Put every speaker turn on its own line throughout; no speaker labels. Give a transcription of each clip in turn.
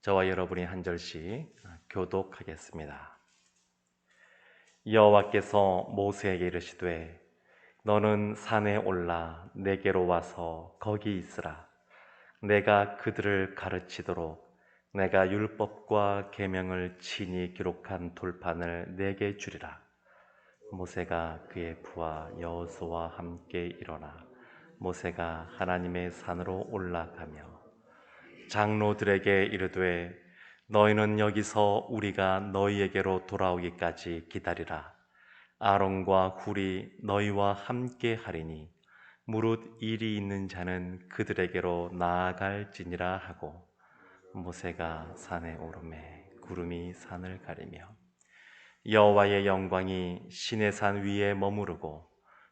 저와 여러분이 한 절씩 교독하겠습니다. 여호와께서 모세에게 이르시되 너는 산에 올라 내게로 와서 거기 있으라. 내가 그들을 가르치도록 내가 율법과 계명을 친히 기록한 돌판을 내게 주리라. 모세가 그의 부하 여호수아와 함께 일어나 모세가 하나님의 산으로 올라가며 장로들에게 이르되 너희는 여기서 우리가 너희에게로 돌아오기까지 기다리라. 아론과 훌이 너희와 함께 하리니 무릇 일이 있는 자는 그들에게로 나아갈지니라 하고 모세가 산에 오르매 구름이 산을 가리며 여호와의 영광이 시내산 위에 머무르고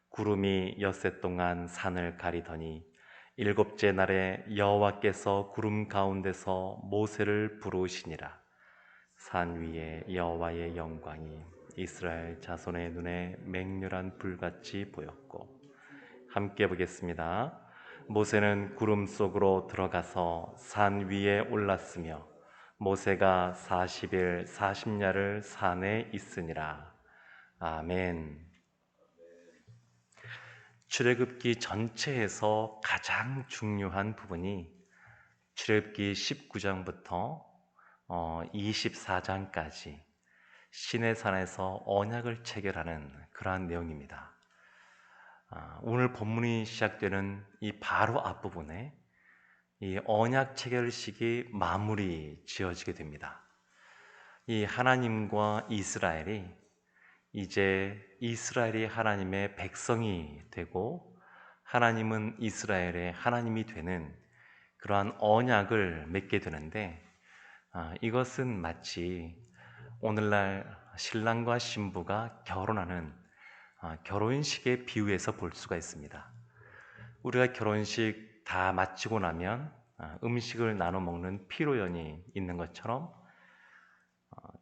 구름이 엿새 동안 산을 가리더니 일곱째 날에 여호와께서 구름 가운데서 모세를 부르시니라. 산 위에 여호와의 영광이 이스라엘 자손의 눈에 맹렬한 불같이 보였고 함께 보겠습니다. 모세는 구름 속으로 들어가서 산 위에 올랐으며 모세가 40일 40야를 산에 있으니라. 아멘. 출애굽기 전체에서 가장 중요한 부분이 출애굽기 19장부터 24장까지 시내산에서 언약을 체결하는 그러한 내용입니다. 오늘 본문이 시작되는 이 바로 앞부분에 이 언약 체결식이 마무리 지어지게 됩니다. 이 하나님과 이스라엘이 이제 이스라엘이 하나님의 백성이 되고 하나님은 이스라엘의 하나님이 되는 그러한 언약을 맺게 되는데 이것은 마치 오늘날 신랑과 신부가 결혼하는 결혼식의 비유에서 볼 수가 있습니다. 우리가 결혼식 다 마치고 나면 음식을 나눠 먹는 피로연이 있는 것처럼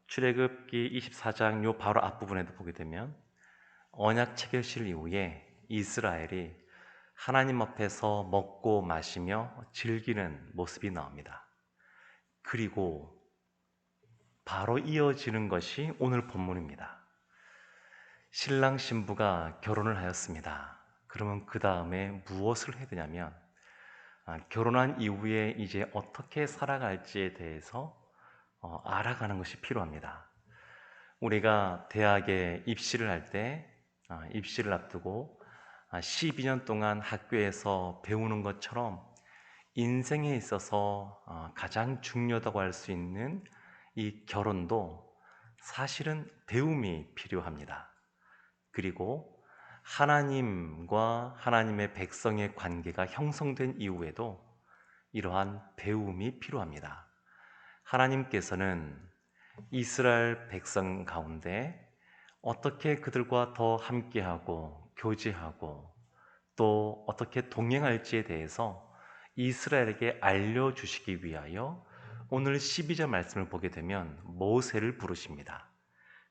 출애굽기 24장 요 바로 앞부분에도 보게 되면 언약 체결식 이후에 이스라엘이 하나님 앞에서 먹고 마시며 즐기는 모습이 나옵니다. 그리고 바로 이어지는 것이 오늘 본문입니다. 신랑 신부가 결혼을 하였습니다. 그러면 그 다음에 무엇을 해야 되냐면 결혼한 이후에 이제 어떻게 살아갈지에 대해서 알아가는 것이 필요합니다. 우리가 대학에 입시를 할 때 입시를 앞두고 12년 동안 학교에서 배우는 것처럼 인생에 있어서 가장 중요하다고 할 수 있는 이 결혼도 사실은 배움이 필요합니다. 그리고 하나님과 하나님의 백성의 관계가 형성된 이후에도 이러한 배움이 필요합니다. 하나님께서는 이스라엘 백성 가운데 어떻게 그들과 더 함께하고 교제하고 또 어떻게 동행할지에 대해서 이스라엘에게 알려주시기 위하여 오늘 12절 말씀을 보게 되면 모세를 부르십니다.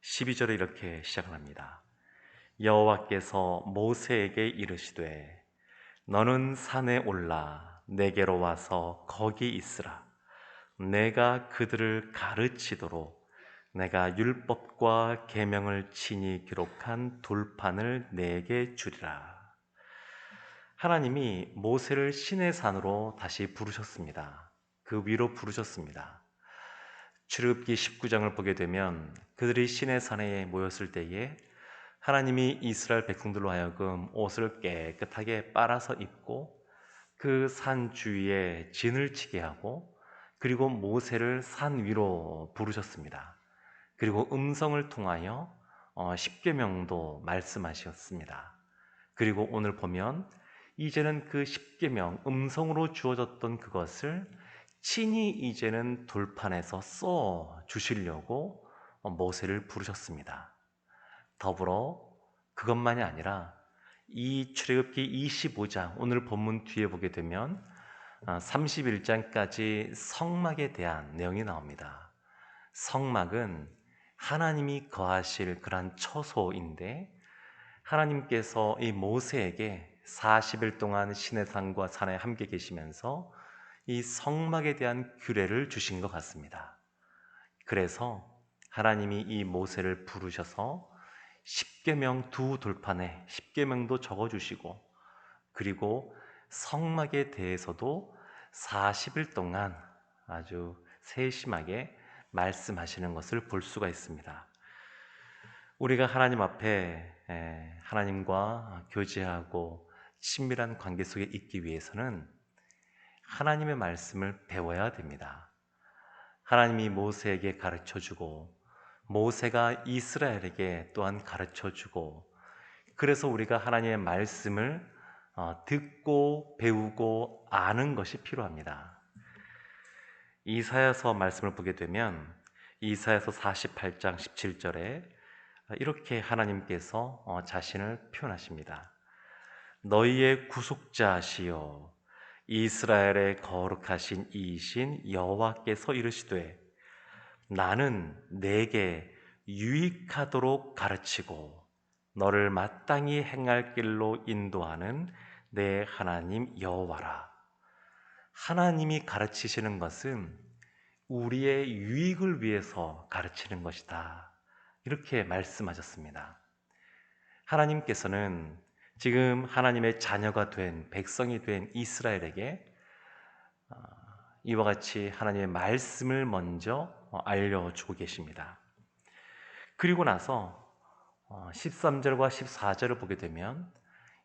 12절에 이렇게 시작을 합니다. 여호와께서 모세에게 이르시되 너는 산에 올라 내게로 와서 거기 있으라. 내가 그들을 가르치도록 내가 율법과 계명을 친히 기록한 돌판을 내게 주리라. 하나님이 모세를 시내산으로 다시 부르셨습니다. 그 위로 부르셨습니다. 출애굽기 19장을 보게 되면 그들이 시내산에 모였을 때에 하나님이 이스라엘 백성들로 하여금 옷을 깨끗하게 빨아서 입고 그 산 주위에 진을 치게 하고 그리고 모세를 산 위로 부르셨습니다. 그리고 음성을 통하여 십계명도 말씀하셨습니다. 그리고 오늘 보면 이제는 그 십계명 음성으로 주어졌던 그것을 친히 이제는 돌판에서 써 주시려고 모세를 부르셨습니다. 더불어 그것만이 아니라 이 출애굽기 25장 오늘 본문 뒤에 보게 되면 31장까지 성막에 대한 내용이 나옵니다. 성막은 하나님이 거하실 그런 처소인데 하나님께서 이 모세에게 40일 동안 시내산과 산에 함께 계시면서 이 성막에 대한 규례를 주신 것 같습니다. 그래서 하나님이 이 모세를 부르셔서 십계명 두 돌판에 십계명도 적어주시고, 그리고 성막에 대해서도 40일 동안 아주 세심하게 말씀하시는 것을 볼 수가 있습니다. 우리가 하나님 앞에 하나님과 교제하고 친밀한 관계 속에 있기 위해서는 하나님의 말씀을 배워야 됩니다. 하나님이 모세에게 가르쳐주고, 모세가 이스라엘에게 또한 가르쳐주고, 그래서 우리가 하나님의 말씀을 듣고 배우고 아는 것이 필요합니다. 이사야서 말씀을 보게 되면 이사야서 48장 17절에 이렇게 하나님께서 자신을 표현하십니다. 너희의 구속자시여 이스라엘의 거룩하신 이이신 여호와께서 이르시되 나는 내게 유익하도록 가르치고 너를 마땅히 행할 길로 인도하는 내 하나님 여호와라. 하나님이 가르치시는 것은 우리의 유익을 위해서 가르치는 것이다. 이렇게 말씀하셨습니다. 하나님께서는 지금 하나님의 자녀가 된 백성이 된 이스라엘에게 이와 같이 하나님의 말씀을 먼저 알려주고 계십니다. 그리고 나서 13절과 14절을 보게 되면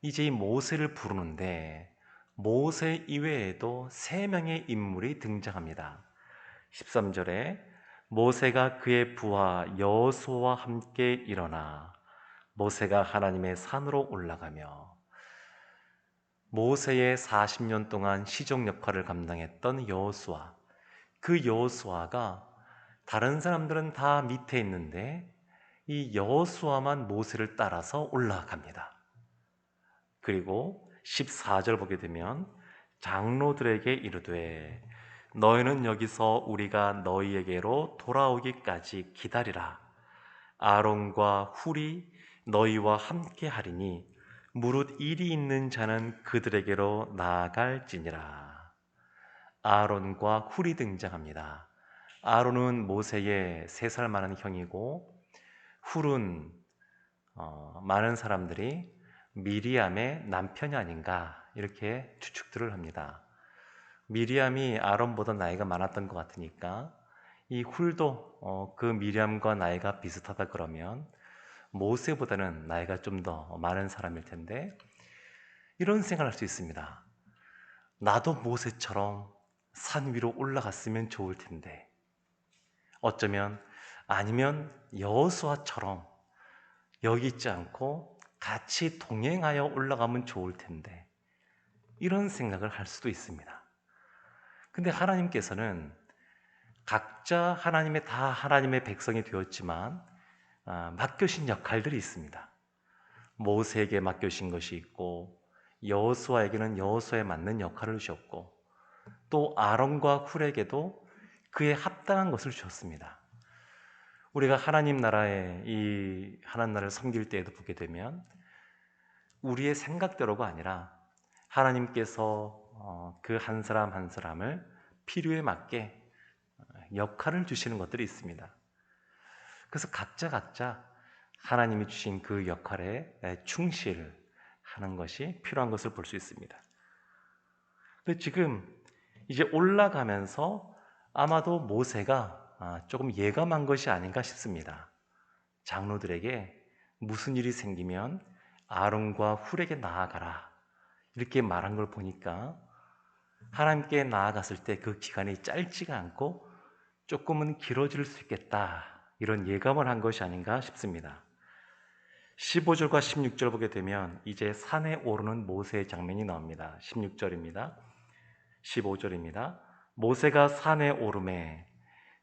이제 이 모세를 부르는데 모세 이외에도 3명의 인물이 등장합니다. 13절에 모세가 그의 부하 여호수아와 함께 일어나 모세가 하나님의 산으로 올라가며, 모세의 40년 동안 시종 역할을 감당했던 여호수아, 그 여호수아가 다른 사람들은 다 밑에 있는데 이 여호수아만 모세를 따라서 올라갑니다. 그리고 14절 보게 되면 장로들에게 이르되 너희는 여기서 우리가 너희에게로 돌아오기까지 기다리라. 아론과 훌이 너희와 함께 하리니 무릇 일이 있는 자는 그들에게로 나아갈지니라. 아론과 훌이 등장합니다. 아론은 모세의 3살 많은 형이고, 훌은 많은 사람들이 미리암의 남편이 아닌가 이렇게 추측들을 합니다. 미리암이 아론보다 나이가 많았던 것 같으니까 이 훌도 그 미리암과 나이가 비슷하다 그러면 모세보다는 나이가 좀 더 많은 사람일 텐데, 이런 생각을 할 수 있습니다. 나도 모세처럼 산 위로 올라갔으면 좋을 텐데, 어쩌면 아니면 여호수아처럼 여기 있지 않고 같이 동행하여 올라가면 좋을 텐데, 이런 생각을 할 수도 있습니다. 근데 하나님께서는 각자 다 하나님의 백성이 되었지만 맡겨신 역할들이 있습니다. 모세에게 맡겨신 것이 있고, 여호수아에게는 여호수아에 맞는 역할을 주셨고, 또 아론과 훌에게도 그에 합당한 것을 주셨습니다. 우리가 하나님 나라의 이 하나님 나라를 섬길 때에도 보게 되면 우리의 생각대로가 아니라 하나님께서 그 한 사람 한 사람을 필요에 맞게 역할을 주시는 것들이 있습니다. 그래서 각자 하나님이 주신 그 역할에 충실하는 것이 필요한 것을 볼 수 있습니다. 근데 지금 이제 올라가면서 아마도 모세가 조금 예감한 것이 아닌가 싶습니다. 장로들에게 무슨 일이 생기면 아론과 훌에게 나아가라 이렇게 말한 걸 보니까 하나님께 나아갔을 때 그 기간이 짧지가 않고 조금은 길어질 수 있겠다, 이런 예감을 한 것이 아닌가 싶습니다. 15절과 16절 보게 되면 이제 산에 오르는 모세의 장면이 나옵니다. 16절입니다. 15절입니다. 모세가 산에 오르매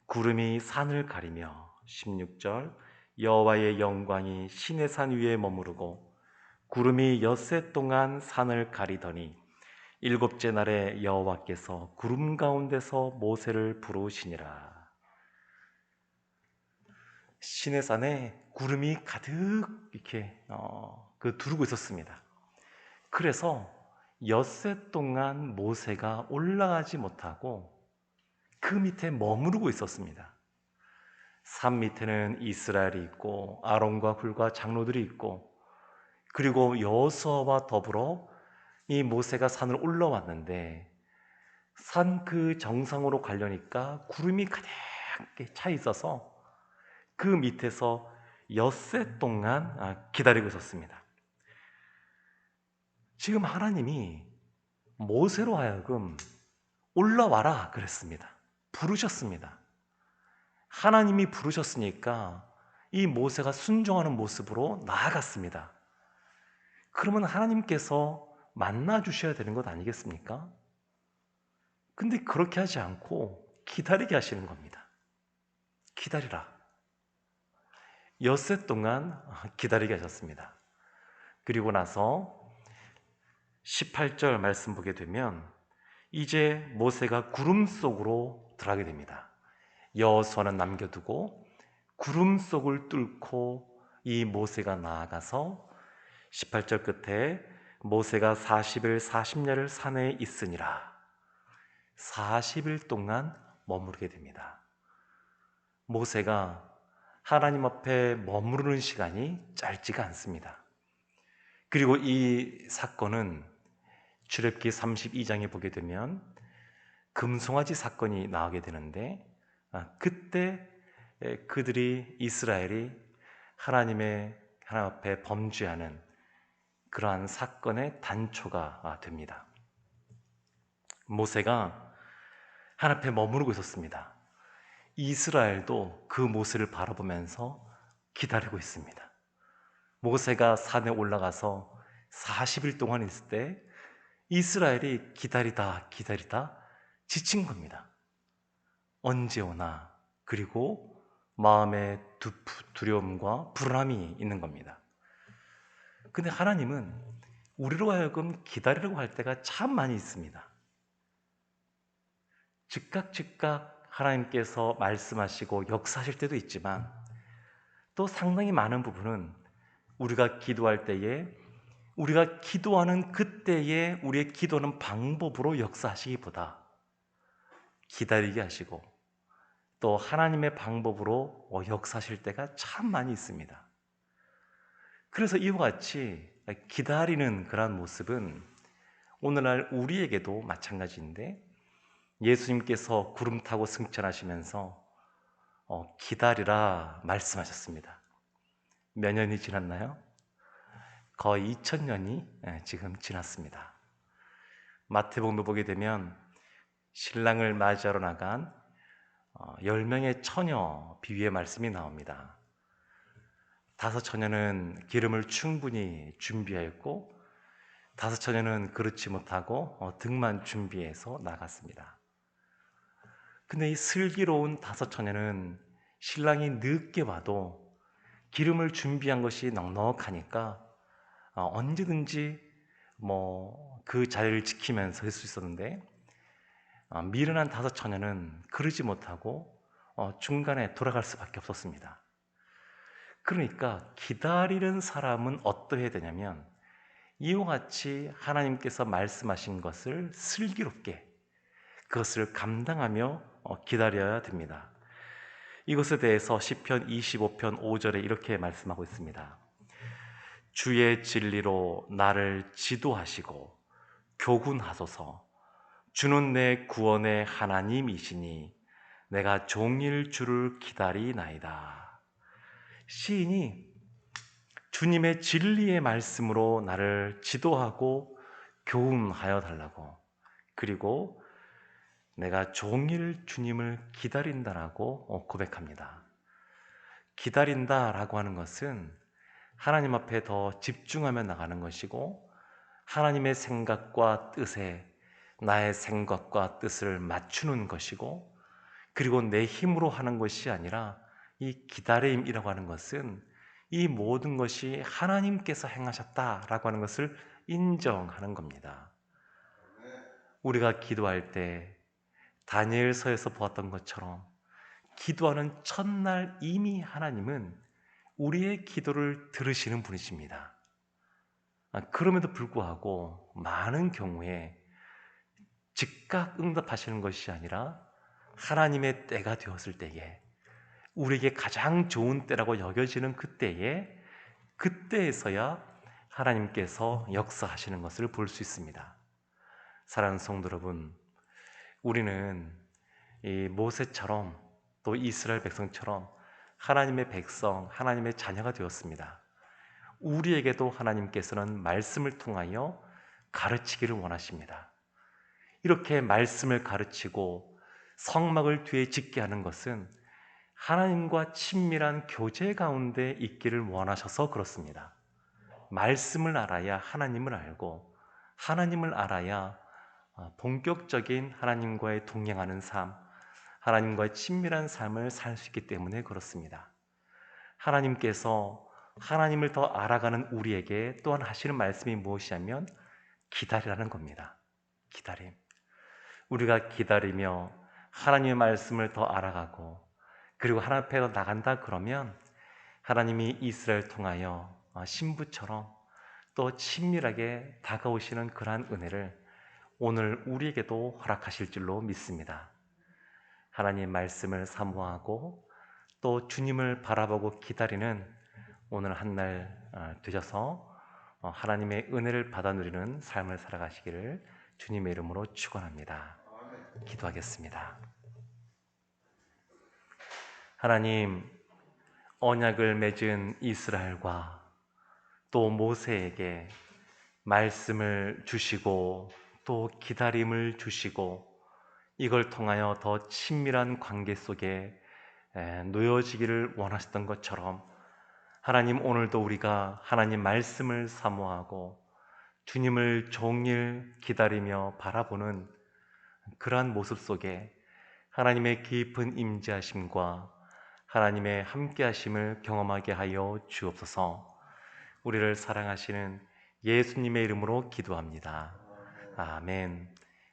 구름이 산을 가리며, 16절 여호와의 영광이 시내산 위에 머무르고 구름이 엿새 동안 산을 가리더니 7째 날에 여호와께서 구름 가운데서 모세를 부르시니라. 시내산에 구름이 가득 이렇게 두르고 있었습니다. 그래서 엿새 동안 모세가 올라가지 못하고 그 밑에 머무르고 있었습니다. 산 밑에는 이스라엘이 있고 아론과 훌과 장로들이 있고, 그리고 여호수아와 더불어 이 모세가 산을 올라왔는데 산 그 정상으로 가려니까 구름이 가득 차 있어서 그 밑에서 엿새 동안 기다리고 있었습니다. 지금 하나님이 모세로 하여금 올라와라 그랬습니다. 부르셨습니다. 하나님이 부르셨으니까 이 모세가 순종하는 모습으로 나아갔습니다. 그러면 하나님께서 만나 주셔야 되는 것 아니겠습니까? 근데 그렇게 하지 않고 기다리게 하시는 겁니다. 기다리라. 엿새 동안 기다리게 하셨습니다. 그리고 나서 18절 말씀 보게 되면 이제 모세가 구름 속으로 들어가게 됩니다. 여호수아는 남겨두고 구름 속을 뚫고 이 모세가 나아가서 18절 끝에 모세가 40일 40야를 산에 있으니라. 40일 동안 머무르게 됩니다. 모세가 하나님 앞에 머무르는 시간이 짧지가 않습니다. 그리고 이 사건은 출애굽기 32장에 보게 되면 금송아지 사건이 나오게 되는데, 그때 그들이 이스라엘이 하나님 앞에 범죄하는 그러한 사건의 단초가 됩니다. 모세가 하나님 앞에 머무르고 있었습니다. 이스라엘도 그 모세를 바라보면서 기다리고 있습니다. 모세가 산에 올라가서 40일 동안 있을 때 이스라엘이 기다리다 지친 겁니다. 언제 오나, 그리고 마음에 두려움과 불안함이 있는 겁니다. 근데 하나님은 우리로 하여금 기다리려고 할 때가 참 많이 있습니다. 즉각 하나님께서 말씀하시고 역사하실 때도 있지만, 또 상당히 많은 부분은 우리가 기도할 때에 우리가 기도하는 그때에 우리의 기도하는 방법으로 역사하시기보다 기다리게 하시고 또 하나님의 방법으로 역사하실 때가 참 많이 있습니다. 그래서 이와 같이 기다리는 그러한 모습은 오늘날 우리에게도 마찬가지인데, 예수님께서 구름 타고 승천하시면서 기다리라 말씀하셨습니다. 몇 년이 지났나요? 거의 2000년이 지금 지났습니다. 마태복음을 보게 되면 신랑을 맞이하러 나간 10명의 처녀 비유의 말씀이 나옵니다. 5 처녀는 기름을 충분히 준비하였고 5 처녀는 그렇지 못하고 등만 준비해서 나갔습니다. 근데 이 슬기로운 5 처녀는 신랑이 늦게 와도 기름을 준비한 것이 넉넉하니까 언제든지 그 자리를 지키면서 할 수 있었는데, 미련한 5 처녀는 그러지 못하고 중간에 돌아갈 수밖에 없었습니다. 그러니까 기다리는 사람은 어떠해야 되냐면, 이와 같이 하나님께서 말씀하신 것을 슬기롭게 그것을 감당하며 기다려야 됩니다. 이것에 대해서 시편 25편 5절에 이렇게 말씀하고 있습니다. 주의 진리로 나를 지도하시고 교훈하소서. 주는 내 구원의 하나님이시니 내가 종일 주를 기다리나이다. 시인이 주님의 진리의 말씀으로 나를 지도하고 교훈하여 달라고, 그리고 내가 종일 주님을 기다린다라고 고백합니다. 기다린다라고 하는 것은 하나님 앞에 더 집중하며 나가는 것이고, 하나님의 생각과 뜻에 나의 생각과 뜻을 맞추는 것이고, 그리고 내 힘으로 하는 것이 아니라 이 기다림이라고 하는 것은 이 모든 것이 하나님께서 행하셨다라고 하는 것을 인정하는 겁니다. 우리가 기도할 때 다니엘서에서 보았던 것처럼 기도하는 첫날 이미 하나님은 우리의 기도를 들으시는 분이십니다. 그럼에도 불구하고 많은 경우에 즉각 응답하시는 것이 아니라 하나님의 때가 되었을 때에, 우리에게 가장 좋은 때라고 여겨지는 그때에, 그때에서야 하나님께서 역사하시는 것을 볼 수 있습니다. 사랑하는 성도 여러분, 우리는 이 모세처럼 또 이스라엘 백성처럼 하나님의 백성, 하나님의 자녀가 되었습니다. 우리에게도 하나님께서는 말씀을 통하여 가르치기를 원하십니다. 이렇게 말씀을 가르치고 성막을 뒤에 짓게 하는 것은 하나님과 친밀한 교제 가운데 있기를 원하셔서 그렇습니다. 말씀을 알아야 하나님을 알고, 하나님을 알아야 본격적인 하나님과의 동행하는 삶, 하나님과의 친밀한 삶을 살 수 있기 때문에 그렇습니다. 하나님께서 하나님을 더 알아가는 우리에게 또한 하시는 말씀이 무엇이냐면 기다리라는 겁니다. 기다림. 우리가 기다리며 하나님의 말씀을 더 알아가고, 그리고 하나님 앞에 나간다 그러면 하나님이 이스라엘 통하여 신부처럼 또 친밀하게 다가오시는 그러한 은혜를 오늘 우리에게도 허락하실 줄로 믿습니다. 하나님의 말씀을 사모하고 또 주님을 바라보고 기다리는 오늘 한 날 되셔서 하나님의 은혜를 받아 누리는 삶을 살아가시기를 주님의 이름으로 축원합니다. 기도하겠습니다. 하나님, 언약을 맺은 이스라엘과 또 모세에게 말씀을 주시고 또 기다림을 주시고, 이걸 통하여 더 친밀한 관계 속에 놓여지기를 원하셨던 것처럼, 하나님, 오늘도 우리가 하나님 말씀을 사모하고 주님을 종일 기다리며 바라보는 그러한 모습 속에 하나님의 깊은 임재하심과 하나님의 함께하심을 경험하게 하여 주옵소서. 우리를 사랑하시는 예수님의 이름으로 기도합니다. 아멘.